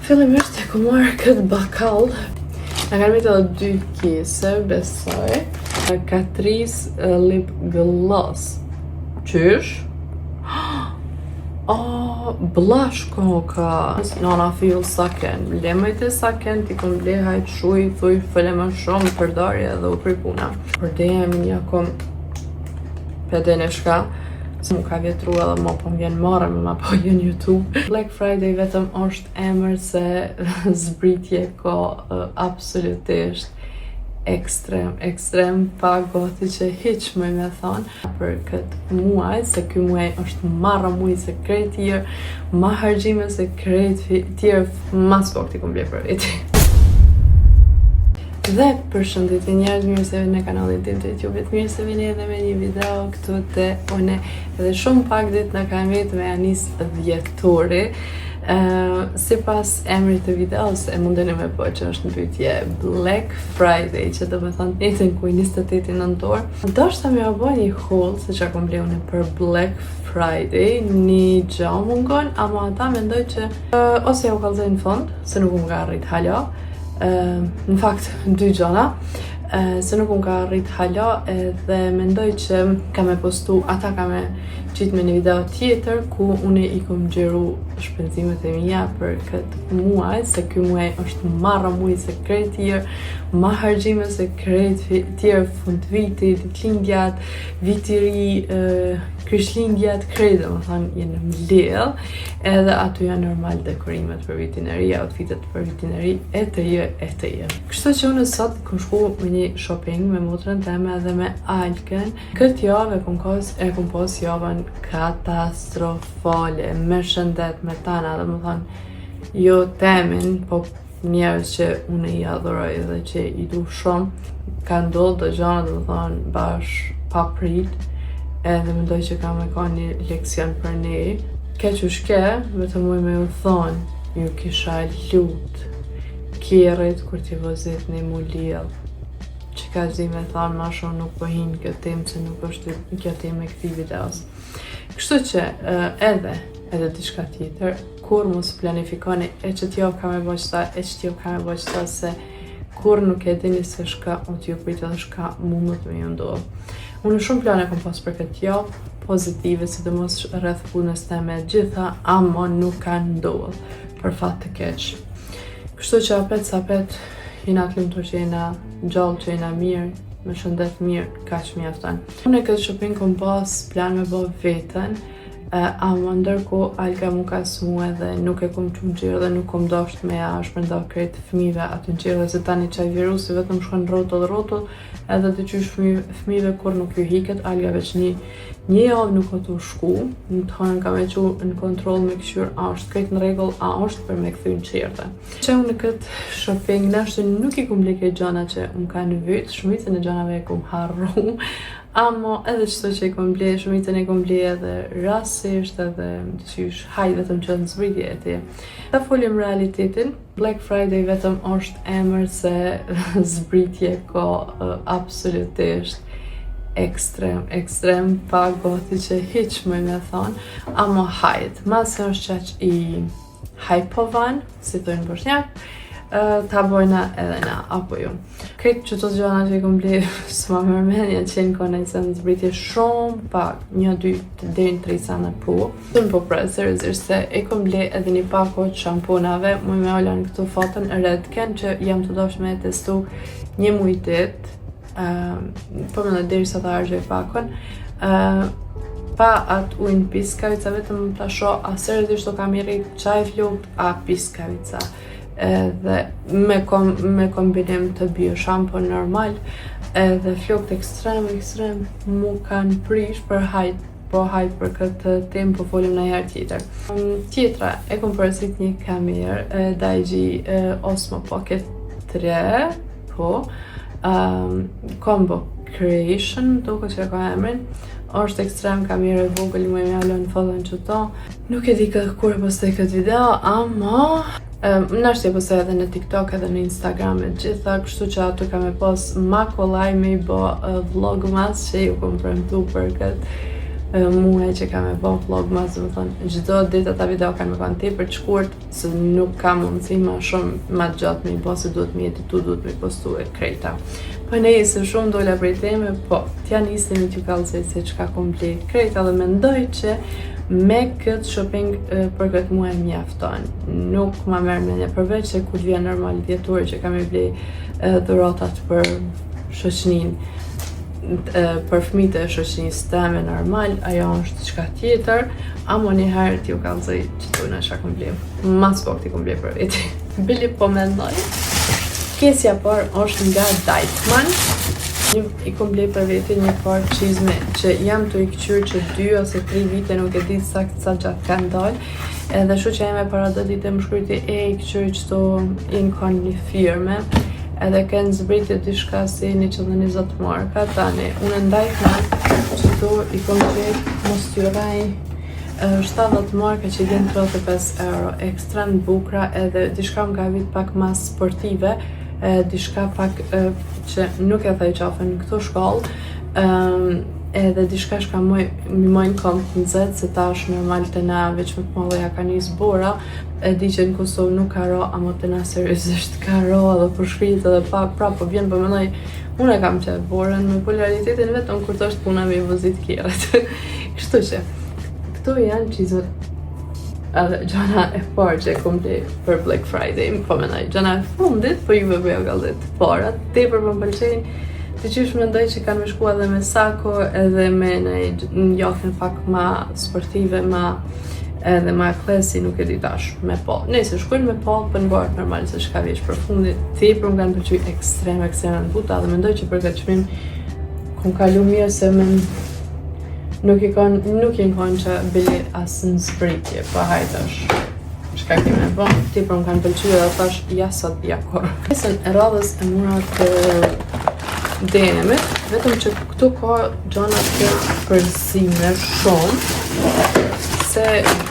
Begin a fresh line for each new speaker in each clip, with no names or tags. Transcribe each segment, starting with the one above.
Fillimisht e ku marrë këtë bakall. Në kanë mitë edhe 2 kese, besoj. Catrice lip gloss. Qysh? Blush koka. Nona feel saken. Lemajt e saken, ti kom ble hajt shuj, thuj, fële më shumë, përdarje dhe u pripuna. Përdejem një kom peden e shka. Se mu ka vjetru edhe mo po m'vjen marrë me ma po jën YouTube. Black Friday vetëm është emër se zbritje ko absolutisht ekstrem pa goti që hiq më me thonë për këtë muaj, se ky muaj është marrë muaj se krejt tjerë, ma hargjime se krejt tjerë, mas po këti kom ble për veti. Dhe përshëndetje njerëz, mirë se vini në kanalin tim të YouTube-it, mirë se vini edhe me një video këtu te une edhe shumë pak ditë në kam vetë me Anis dhjetori. Sipas emrit të videos e mundeni me po që është në pyetje Black Friday, që do me thonë ditën ku 28 nëntor. Do shta me abo një haul se që kom bleune për Black Friday, një gjë mungon, ama ata mendoj që ose ja u kallzoj në fond, se nuk më ka arrit hala. Në fakt 2 gjona, se nuk unë ka rrit hala edhe mendoj që ka me postu, ata ka me qitë me një video tjetër ku unë i kom gjeru shpenzimet e mija për këtë muaj, se ky muaj është marrë muaj se krejt tjerë, ma hargjime se krejt tjerë fund viti, ditlindjat, vitiri, kryshlindjat, krejt dhe më thonë jenë mledh, edhe aty janë normal dekorimet për vitin e ri, outfitet për vitin e ri, e të jë. Kështu që unë sot kom shku me një shopping me motrën teme dhe me Alken. Këtë javë e kom pos javën katastrofale, me shëndet, me tana, dhe më thonë jo temin, po njerëz që unë i adhuroj dhe që i du shumë, ka ndodhë dhe gjana dhe më thonë bash pa prit, edhe mendoj që ka me ka një leksion për ne. Ke që shke, vetëm muj me ju thonë, ju kisha lut kjerit kur t'i vëzit një mu liel. Që ka zi me thonë ma shumë nuk po hinë kjo temë, se nuk është kjo temë e këti videos. Kështu që edhe diçka tjetër, kur mos planifikoni e që t'jo ka me bëqta, e që t'jo ka me bëqta, se kur nuk e dini se shka o t'ju pritë dhe shka mundët me ju ndodhë. Unë shumë plane kom pas për këtë javë, pozitive, si dhe mos rreth punës teme gjitha, ama nuk ka ndodhë, për fat të keqë. Kështu që apet jena të lumtur që jena gjallë, që jena mirë, me shëndet mirë, ka që mjaftan. Unë e këtë shopping kom pas plan me bë vetën, ama ndërko Alka mu ka smu edhe nuk e kom qunë gjirë dhe nuk kom dosht me ja shpërnda krejt fëmive atë në gjirë dhe se tani qaj virusi vetëm shkon rotull edhe të qysh fëmive kur nuk ju hiket, Alka veç një javë nuk o të shku, në të hënën ka me qu në kontrol me këshyr a është krejt në regull, a është për me këthy në qirte. Që unë në këtë shopping nështë nuk i kom leke gjana që unë ka në vytë, shumicën e gjanave e kom harru, ama edhe qëto që i kom ble, shumicën e kom ble edhe rasisht edhe qysh hajt vetëm që në zbritje e ti. Ta folim realitetin, Black Friday vetëm është emër se zbritje ko absolutisht ekstrem pa goti që hiq më me thonë, ama hajt, masë është qaq i hajpovan, si të në bëshnjak, ta bojna edhe na, apo ju. Këtë që të gjona që i kom ble, së ma mërmenja që në kone se në zbritje shumë pak, 1-2 deri në 3 sana po. Të më po presë, seriozisht se i kom ble edhe një pako të shamponave, mu me olla në këtu fotën Redken, që jam të dosh me testu një mujtit, po me në deri sa të argjoj pakon, pa atë ujnë piskavica, vetëm të sho, a seriozisht të kam i rrit qaj flukt, a piskavica. Dhe me kombinim të bio shampoo normal, edhe flokt ekstrem mu kanë prish për hajt, po hajt për këtë temë po folim në herë tjetër. Tjetra, e kom përësit një kamerë, Daiji Osmo Pocket 3, po, Combo Creation, duke që e ka emrin, është ekstrem kamerë e vogël, mu e mjallo në fotën që to. Nuk e di kur e postoj këtë video, ama nështë e postoj edhe në TikTok edhe në Instagram e gjitha, kështu që aty ka me pos ma kolaj me i bo vlogmas që ju kom premtu për këtë muaj që kam e bon vlogmas, do të thonë çdo ditë ata video kanë më kanë tepër të shkurt se nuk ka mundësi më shumë më gjatë me i bë se duhet më editu, duhet më postu e krejta. Po nejse shumë dola prej teme, po t'ja nisem t'ju kallësoj se çka komplet krejta dhe mendoj që me këtë shopping për këtë muaj mjafton. Nuk ma merr mendja përveç se kur vjen normal dhjetor që kam i blej dhuratat për shoqëninë, për fëmijët e shoqënisë teme normal, ajo është diçka tjetër, ama njëherë t'ju kallësoj që tu në çka kom blej. Mas po ti kom blej për veti. Bili po mendoj. Pjesja parë është nga Deichmann. I kom blej për veti një parë çizme që jam të i këqyr që 2 ose 3 vite, nuk e di sakt sa gjatë kanë dalë. Edhe shu që jam e para do ditë më shkryti i këqyr qëto kanë një firme. Edhe kanë zbritë diçka si 120 marka tani. Unë Deichmann qëto i kom qejt mos t'ju raj 70 marka që vjen 35 euro. Ekstrem bukra edhe diçka nga vit pak mas sportive. Diçka pak që nuk e thaj qafën në këto shkollë, edhe diçka shka mi mojnë kom të nëzet, se ta është normal të na veç më të mëlloja ka një zbora, e di që në Kosovë nuk ka ro, ama të na seriosisht ka ro edhe për shkrit edhe pra po vjen për mëndoj, unë e kam qef borën me popularitetin vetëm kur të është puna me i vëzit kjerët. Kështu që, këto janë qizmet edhe gjana e parë që e kom blej për Black Friday, po mendoj, gjana e fundit, po juve bëja gallet të parat, tepër më pëlqejnë, të qysh mendoj që kanë me shku edhe me sako, edhe me në jothin pak ma sportive, edhe ma klesi, nuk e di tash, me pol. Nëse shkojnë me pol, për në barët normal se shka veç për fundit, tepër më kanë pëlqy ekstrem në buta, dhe mendoj që për këtë qmim, kom kalu mirë se nuk i kanë që bili asë në zbritje, po hajtash. Shka kime bo, ti për më kanë pëlqy edhe thash jasat bjakor. Nesën e radhës e mura të denimit, vetëm që këtu ka gjana të përzime shumë, se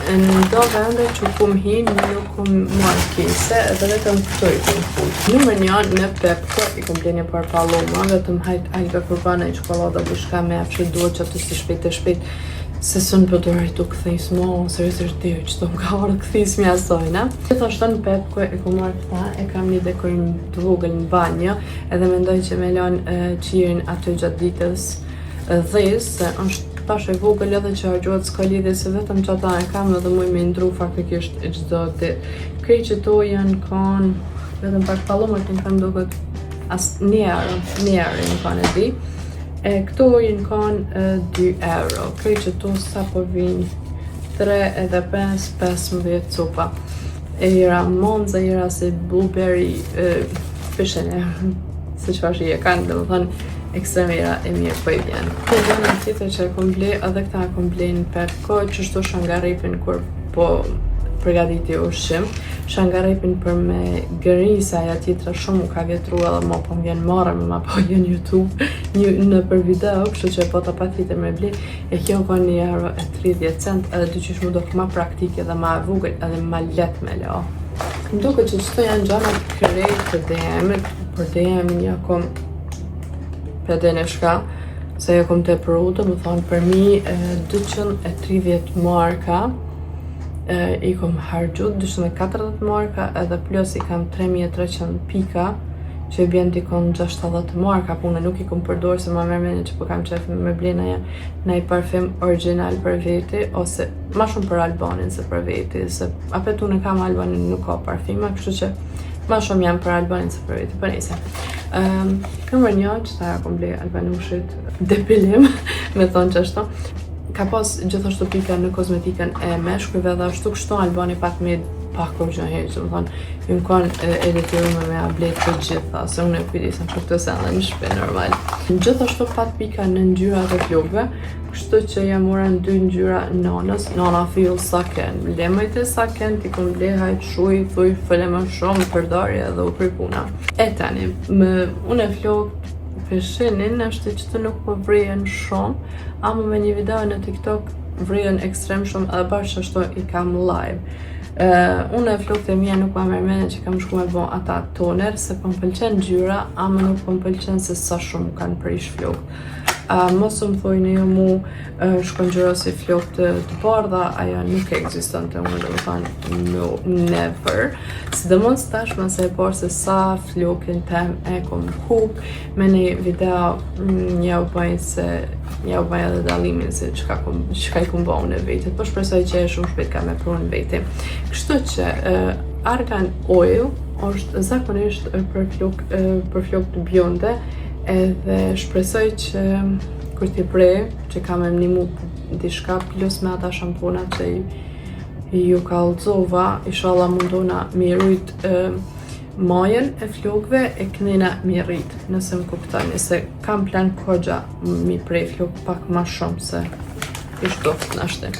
në do vende që kum hin nuk kum marrë kese, edhe vetëm këto i kum full. Numër 1 në Pepko i kum blenje për Paloma, vetëm hajtë përbana i qokolada bushka me afshë duhet që të si shpejt, se së në përdojë të këthejs mo, seriosisht të që të më ka orë këthejs mja sojna. Gjithashtu në Pepko e ku marrë këta, e kam një dekorim të vogël në banjo, edhe mendoj që me lanë qirin aty gjatë ditës dhejës, se është tash e vogël edhe që argjohet s'ka lidhje se vetëm që ata e kam edhe muj me ndru faktikisht çdo ditë. Krej që to janë kanë, vetëm pak Palomar të në kam duket as 1 euro në kanë e di. Këto janë kanë 2 euro. Krej që to sa po vinë 3 edhe 5, 15 copa. E jera Monza, jera se blueberry, pishene, se që fashi e kanë, dhe më thënë, ekstremera e mirë po i vjen. Në gjënë tjetër që e kom blej, edhe këta e kom blej në Pepko, që shto shangaripin kur po përgatiti ushqim. Shangaripin për me gërisa, aja tjetra shumë u ka vjetru edhe mo po më vjen marrë me ma po jën YouTube në për video, kështu që po të pa tjetër me blej, e kjo ka 1,30 €, edhe dy qysh mu do ma praktike edhe ma vogël edhe ma let me leo. Më duke që qëto janë gjana të krejt të DM-it, për DM një kom për dhe në shka, se jo kom të përru të më thonë për mi 230 marka, i kom hargjut 240 marka, edhe plus i kam 3300 pika, që i bjen t'ikon 60 marka, pune nuk i kom përdorë se ma mërmene që po kam qef me blena në i parfum original për veti, ose ma shumë për Albanin se për veti, se apet unë kam Albanin nuk ka parfuma, kështu që ma shumë jam për Albanin se për veti, për nejse. Numër 1 që ta kom blej albanushit depilim, me thonë që ashtu. Ka pas gjithashtu pika në kozmetikën e meshkujve dhe ashtu kështu Albani pak me pak kur gjë heqë, më thonë, ju më kanë editirume me a blejt të gjitha, se unë e pyrisem që këtë se në shpe normal. Gjithashtu pat pika në ngjyra të flokëve, kështu që jam mora në 2 ngjyra nanës, nana feel saken. Lemajt e saken, ti kom blej hajt shuj, thuj, fële më shumë, përdarje edhe u përpuna. E tani, unë e flokë peshinin, është që të nuk po vrijen shumë, ama me një video në TikTok vrijen ekstrem shumë edhe bashkë ashtu i kam live. Unë e flokët e mija nuk ma mërmene që kam shku me bon ata toner, se po më pëlqen gjyra, ama nuk po më pëlqen se sa shumë kanë prish flokë. Mos më thojnë jo mu shkon gjëra si flokë të bardha, ajo nuk ekziston të unë, do të thonë no, never. Sidomos tashmë se e por se sa flokën tem e kom huk me një video ja u bëj edhe dallimin se çka i kom bëu në vetet, po shpresoj që shumë shpejt ka me prunë veti. Kështu që argan oil është zakonisht për flokë të bjonde, edhe shpresoj që kur t'i prej, që kam e mnimu diçka plus me ata shampunat që ju kallëzova, inshallah mundona mi rujt majën e flokëve e knena mi rrit, nëse më kuptoni, se kam plan kogja mi prej flokë pak ma shumë se ishtë doft nashte.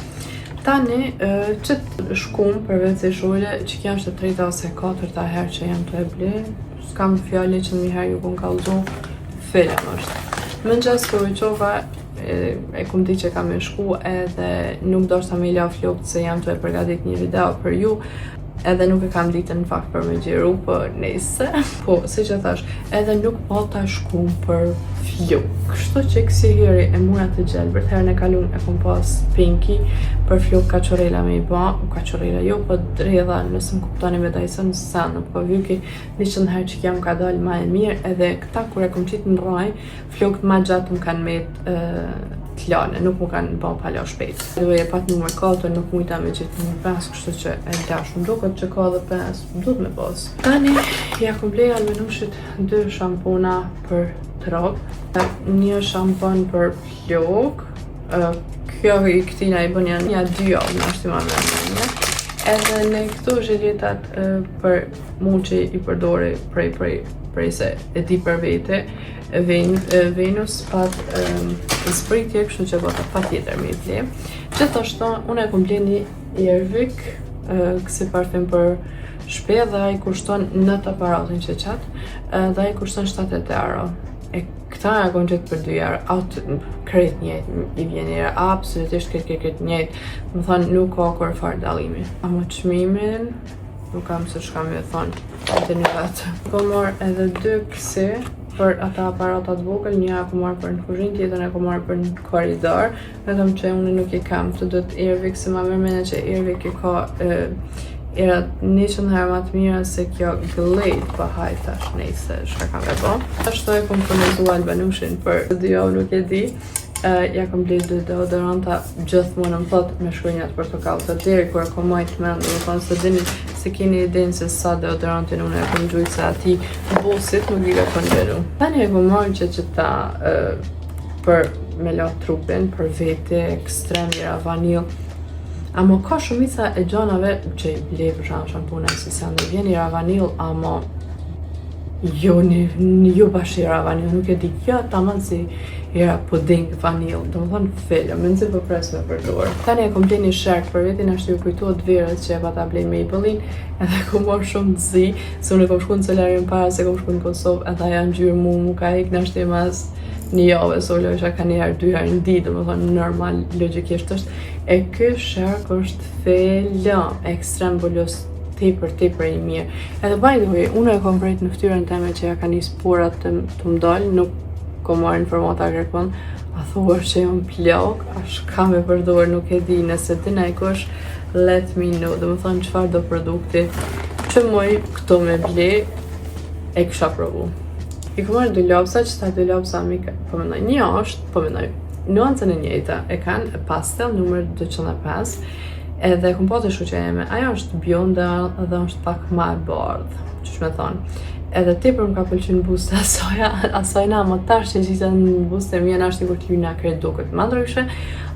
Tani, që të shkum për vetë se shule, që kja është të treta ose katërta herë që jam të e ble, s'kam fjali që një herë ju kun kallëzu, film është. Më në gjas kërë qova, e kum di që kam e shku edhe nuk do shta me la flokët se jam të e përgatit një video për ju, edhe nuk e kam ditën në fakt për me gjeru, po nejse. Po, si që thash, edhe nuk po ta shku për flokë. Kështu që kësi heri e mura të gjelbërt, herën e kalun e kom pas pinky për flokë kaqorela me i ba, kaqorela jo, po dredha nëse më kuptoni me Dyson sanë, po vyki një qënë herë që kja më ka dalë ma e mirë, edhe këta kur e kom qitë në raj, flokët ma gjatë më kanë metë t'lane, nuk mu kanë ba pala shpejt. Dhe e pat numër 4, nuk mujta me gjithë numër 5, kështu që e dash më duket që ka dhe 5, duhet me pas. Tani, ja kom blej almenushit 2 shampuna për trok, një shampon për flokë, kjo i këtina i bën janë 2 javë në ashtima me një, edhe në këtu zhjeljetat për mu që i përdori prej se e di për vete, Venus pat spritje, kështu që bota pa tjetër me i ble. Gjithashtu, unë e kom ble një Airwick, kësi parfum për shpe, dhe i kushton në të aparatin që qatë, dhe i kushton 70 euro. E këta e kom gjithë për 2 euro, krejt njëjtë i vjenire, absolutisht krejt njëjtë, më thonë nuk ka kur farë dalimi. Amo qmimin, nuk kam se shkam me thonë, edhe një vetë. Kom marrë edhe 2 kësi, për ata aparatat vogël, një e kom marrë për në kuzhinë, tjetër e kom marrë për në korridor, vetëm që unë nuk i kam të do të Airwick, se ma mërmene që Airwick i ka erat 100 herë më të mira se kjo Glade, pa hajt tash nejse shka kam e bo. Ashtu e kom përmezu albanushin për 2 javë nuk e di, ja kom blej 2 deodoranta gjithmonë më thot me shkronjat portokall, të deri kur e kom majt mend, do të thonë se dini se keni idenë se sa deodorantin unë e kom gjujt se ati bosit nuk i ka kongjelu. Tani e kom marrë që ta për me la trupin, për vete, ekstrem, ira vanil. Amo ka shumica e gjanave që i blej për shampuna si se ndë vjen ira vanil, amo jo bash ira vanil, nuk e di kjo taman si ira pudding vanil, do më thonë fillë, më nëzirë për pres me përdor. Tani e kom blej një sherk për vetin, ashtu ju kujtuat verës që e pata blej Maybelline, edhe kom marrë shumë të zi, se unë e kom shku në Solarium para se kom shku në Kosovë, edhe janë gjyrë mu ka ik në ashtu mas një javë, so lojsha ka një herë 2 herë në ditë, do më thonë normal, logikisht është, e ky sherk është fillë, ekstrem bolos, tepër i mirë. Edhe by the way, unë e kom vrejt në ftyrën teme që ja ka një sporat të më dalë, nuk kom marrë informata kërkon, a thuar që jam plak, a shka me përdor, nuk e di, nëse ti na e kush, let me know, dhe më thonë qëfar do produkti, që moj këto me ble, e kësha provu. I kom marrë 2 lopsa, që ta 2 lopsa mi pëmendoj, një është, pëmendoj, nuancën e njëjta, e kanë pastel numër 205, edhe kom po të shu që jeme, ajo është bjonda dhe është pak ma e bardhë, që me thonë. Edhe tepër më ka pëlqyer në buste asajna, më tash që gjitha në buste mija në ashtë i kur t'lyna kretë duket më ndryshe,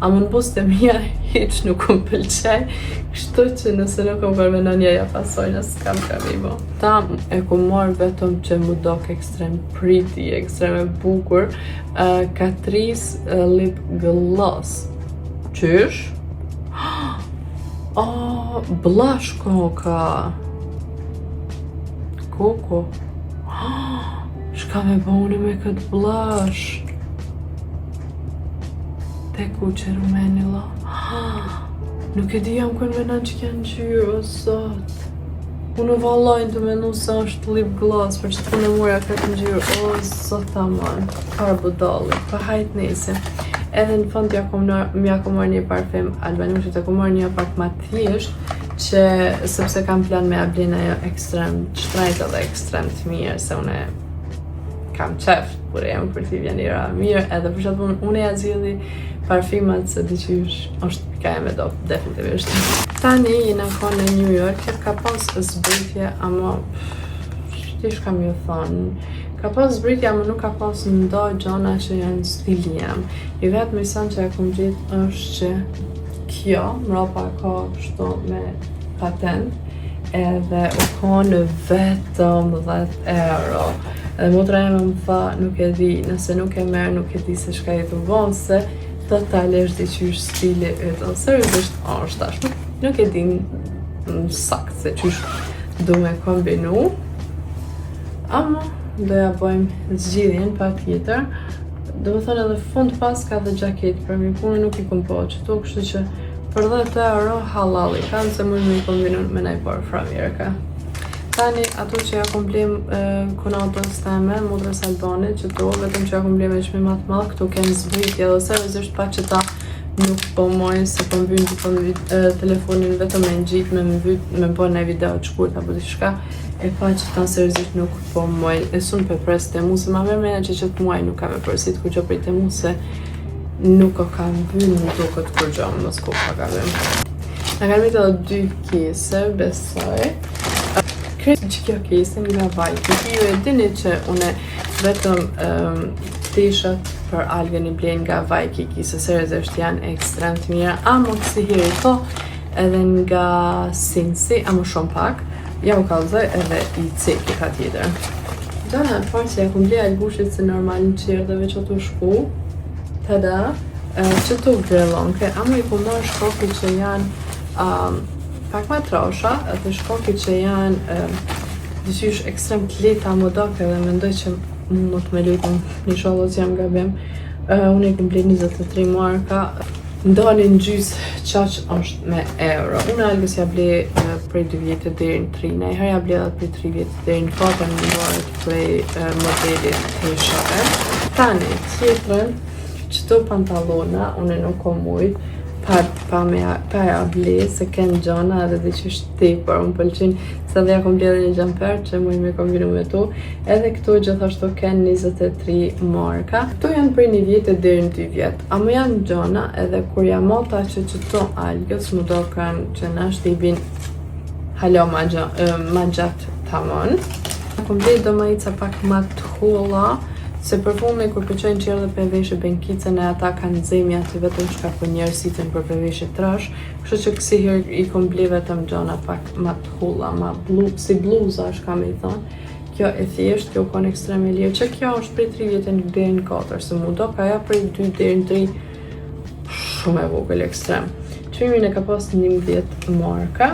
ama në buste mija hiç nuk më pëlqej, kështu që nëse nuk më përmena njeja pasojna, s'kam kam i bo. Ta e ku marrë vetëm që më dok ekstrem pretty, ekstrem e bukur, Catrice Lip Gloss. Qysh? Oh, blush koka. Koko. Shka me bëni me këtë blush? Te ku që rumenila. Nuk e di jam kënë menan që kënë gjyrë o sot. Unë vallojnë të menu se është lip gloss, për që të punë mura këtë ngjyrë, o, zot aman, karbudalli, pa hajt nese. Edhe në fund m'ja kom marrë një parfem Albanushi, të kom marrë një pak ma thjesht, që sepse kam plan me ablin ajo ekstrem shtrejtë dhe ekstrem të mirë, se une kam qeft, por jam për t'i vjen ira mirë, edhe për shatë unë ja zgjidhi parfimat se diqysh është pika e me do, definitivisht. Tani jena ko në New York, ka pas zbritje, ama tish kam ju thonë, ka pas zbritje, ama nuk ka pas ndo gjona që janë stili jam. I vetë misan që e kom gjithë është që kjo, mrapa ka kështu me patent, edhe u konë vetëm 10 euro. Edhe motra e më tha, nuk e di, nëse nuk e merë, nuk e di se shka i të vonë, se totalisht i qysh stili ytë, seriozisht është tash, nuk e din sakt se qysh du me kombinu, ama doja bëjmë zgjidhjen pa tjetër. Do më thënë edhe fund pas ka dhe gjaket për mi punë nuk i kom po qëtu, kështu që për 10 euro halali kanë se mund me i kombinu me najpor fra Amerika. Tani ato që ja kom blem konatës teme, modrës Albane, që to, vetëm që ja kom blem e shme matë madhë, këtu kenë zbritje dhe seriozisht pa që ta nuk po mojnë se po mbynë telefonin vetëm me në gjitë, me bërë në video të shkurt apo të shka, e pa që ta seriozisht nuk po mojnë, e sun për pres të mu, se ma me mena që të muaj nuk ka me përsit ku që për të mu, se nuk o ka mbynë në do këtë kur gjomë, mos ku pa ka vëm. Në kanë mitë edhe 2 kese, besoj. Kretë që kjo kese nga Waikiki, ju e dini që une vetëm t-shirt për algën i blen nga Waikiki, se seriozisht janë ekstrem të mira, ama kësi hiri to edhe nga Sinsi, ama shumë pak, ja u kalzoj edhe i ceki ka tjetër. Gjana të parë që ja kum ble algushit se normal në qirë dhe veç o të shku, tada, që të grelonke, ama i kum marrë shkoki që janë pak ma trasha, edhe shkoki që janë dyqysh ekstrem të leta modoke dhe mendoj që më të me lujtëm një shalot jam gabim. Unë i kum ble 23 marka, ndoni në gjysë qaq është me euro. Unë algës ja ble prej 2 vjetë deri në 3, ne herë ja ble edhe prej 3 vjetë deri në 4 në ndoret prej modelit të shave. Tani, tjetërën, qëto pantalona, unë nuk kom mujtë, pa ja ble, se kënë gjona edhe dhe që shti, por unë pëlqin, se dhe ja kom ble dhe një jumper që muj me kombinu me tu, edhe këtu gjithashtu kënë 23 marka. Këtu janë prej 1 vjetë deri në 2 vjetë, ama janë gjona edhe kur ja mota që qëto algës, më do kanë që nështë i bin halo ma gjatë tamon. Kom ble do majica pak ma të hula, se përfumi kur përqojnë qërë dhe përveshë benkicën e ata kanë zemja të vetëm shka për njerësitën për përveshë trash, kështu që kësi herë i kom ble vetëm gjona pak ma të hulla, si bluza është kam i thonë. Kjo e thjesht, kjo kon ekstrem e lirë, që kjo është prej 3 vjetën deri në 4, se mu do ka ja prej 2 deri në 3 shumë e vogël ekstrem. Çmimin e ka pas 11 marka,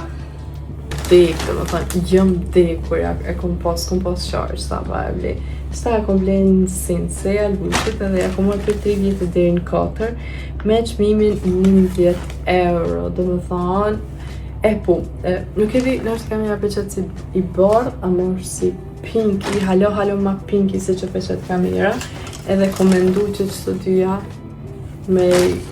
dek, dhe më thonë, jëm dek kur e kom pas qarë, sa ba e ble. Sta e kom ble në Sinse, algushit, edhe ja kom marrë për 3 vjetë deri në 4, me çmimin 11 euro, dhe më thonë, nuk e di, nështë kam ja peqet si i bardh, ama është si pink, i halo ma pinki se që peqet kamera, edhe komendu që qëto dyja me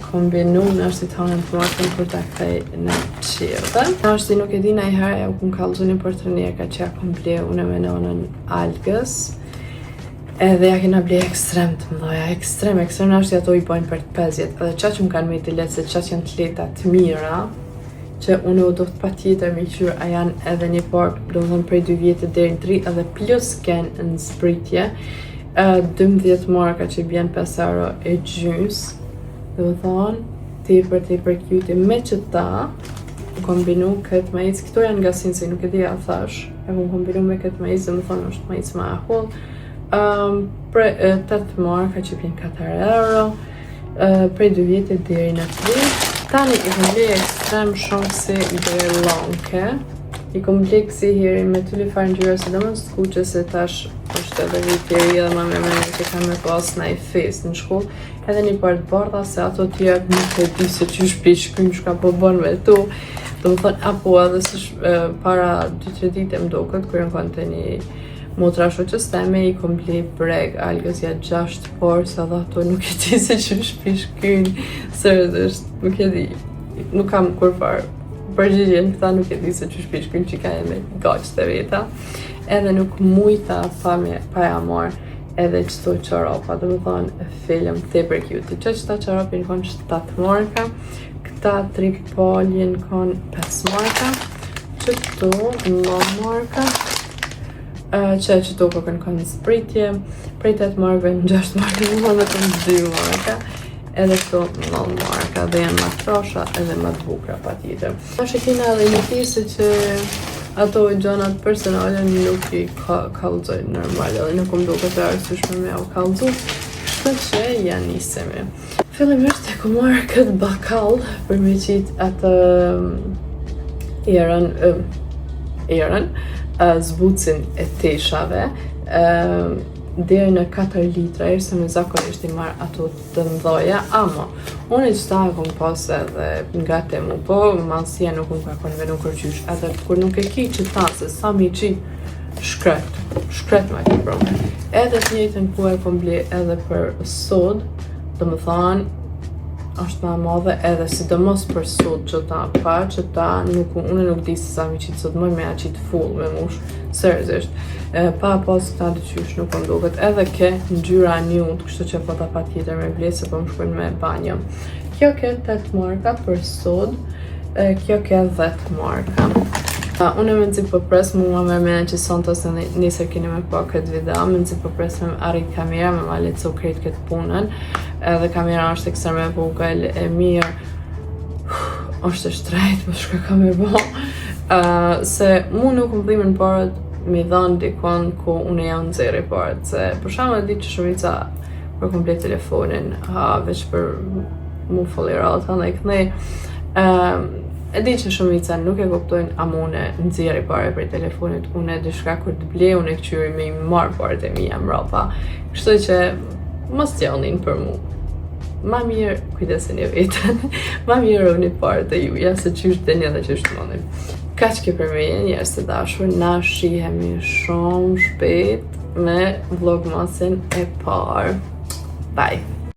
kombinu, nështë i tanën të markën për ta kthej në qirë. Nështë i nuk e di na i herë, u kum kallzu një për të njerë, ka që ja kom ble une me nonën algës, edhe ja kena ble ekstrem të mdoja, ekstrem, nështë ato i bojnë për të 50, edhe qa që më kanë me të letë, se qa që janë të leta të mira, që unë u do të pa tjetër me qyrë, a janë edhe një parë, do më dhëmë prej 2 vjetë deri në 3, edhe plus kënë në zbritje, 12 marka që bjen 5 euro e gjys, dhe më thonë, tepër cute, me që ta, kombinu këtë majic, këto janë nga Sinsi, nuk e di a thash, e kom kombinu me këtë majic, dhe më thonë është majic ma ahull, prej 8 marka që bjen 4 euro, prej 2 vjetë deri në 3. Tani i kom ble ekstrem shumë si grelonke, i kom ble kësi heri me të lifar në gjyra, se dhe më së kuqe se tash është edhe viteri dhe ma me që ka me pas në i fest në shkull, edhe një part bardha se ato tjera nuk e di se që shpi shkym shka po bën me tu, Do më thonë, apo edhe para 2-3 dite më duket, kur jam konte një motra shoqës teme, i kom ble breg algës ja 6 por, sa dhe ato nuk e di se që shpishkyn, seriozisht, nuk e di, nuk kam kur farë përgjigjen këta, nuk e di se që shpishkyn që ka e me gaqë të veta, edhe nuk mujta pa ja marë edhe qëto qarapa, dhe më thonë film tepër cute. Që qëta qarapin konë 7 marka, këta tripaljen konë 5 marka, qëto 9 marka, qëto konë spritje, prej 8 markëve në 6 marka, në konë 2 marka, edhe këto 9 marka, dhe janë ma trasha edhe ma të bukra pa tjetër. Ashtë kina edhe një tisë që ato gjanat personale nuk i kallëzoj normal, edhe nuk më duket e arsyeshme me u kallëzu, kështu që ja nisemi. Fillimisht e ku marrë këtë bakall për me qitë atë erën, zbucin e teshave, deri në 4 litra, se me zakonisht i marrë ato të mdoja, ama unë e qëta e kom pas edhe nga temu, po mansia nuk më ka konë venu kërqysh, edhe kur nuk e ki që ta, se sa mi qi shkret ma ki promë. Edhe të njëjtën ku e kom ble edhe për sod, dhe më thanë, është ma madhe edhe sidomos për sod që ta pa, që ta unë nuk di se sa mi qitë sot, mëj me a qitë full me mush, seriozisht. Pa pas këta dyqysh nuk më duket, edhe ke ngjyra nude, kështu që po ta pa tjetër me ble, se po më shkojnë me banjo. Kjo ke 8 marka për sod, kjo ke 10 marka. Unë e me nëzip për pres, mua me mene që sontos në nisër kini me po këtë video, me nëzip për pres me arrit kamera, me ma letë so krejt këtë punën, edhe kamera është ekstrem e vogël e mirë, është e shtrejt, po shka ka me bo, se mu nuk më dhimin parët mi dhanë dikon ku unë jam në zeri parët, se për shamë e di që shumica për komplet telefonin, veç për mu folirat, dhe i kënej, e di që shumica nuk e kuptojnë a mune nxjerri pare për telefonit, unë e dishka kur të ble, unë e këqyri me i marë parët e mi jam rapa, kështu që mos t'jallnin për mu. Ma mirë kujdesin e vetën, ma mirë rëvni parët e juja, se qysh të një dhe qysh të mëndim. Ka që ke për me njerës të dashur, na shihemi shumë shpejt me vlogmasin e parë. Bye!